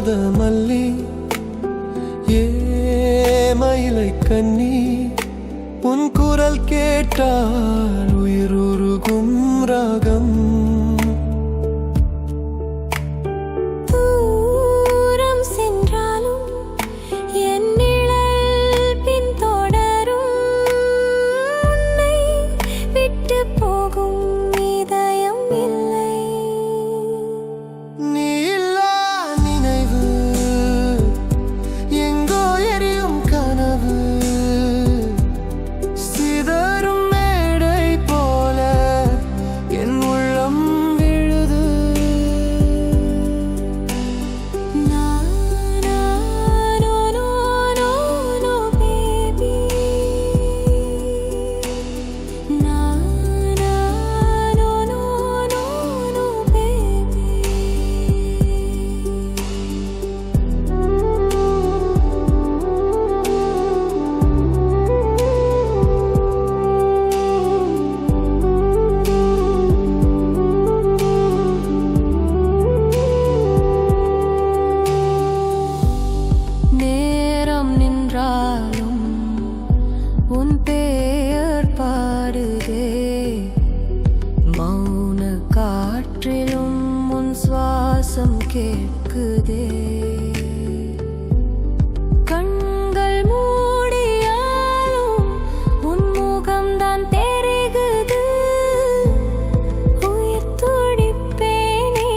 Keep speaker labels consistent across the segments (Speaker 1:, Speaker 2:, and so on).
Speaker 1: மருத மல்லி ஏ மயிலை கண்ணி உன் குரல் கேட்டால் உயிருருகும் ராகம் உன் பெயர் பாடுதே மௌன காற்றிலும் உன் சுவாசம் கேட்குதே கண்கள் மூடியாலும் உன் முகம்தான் தெரிகுது உயிர் துடிப்பேனே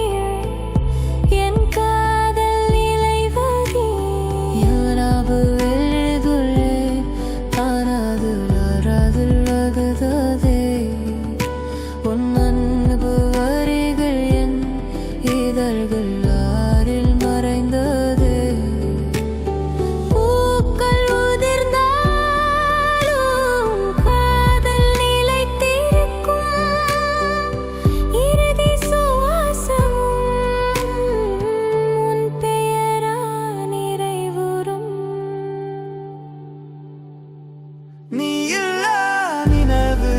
Speaker 1: என் காதல் இலைவதி யாராவது உன் அன்பு வரிகள் என் இதழ்கள் ஆறில் மறைந்தது பூக்கள் உதிர்ந்தாலும் காதல் நிலைத்திருக்கும் இறுதி சுவாசமும் உன் பெயரா நிறைவுறும் நீ இல்லா நினைவு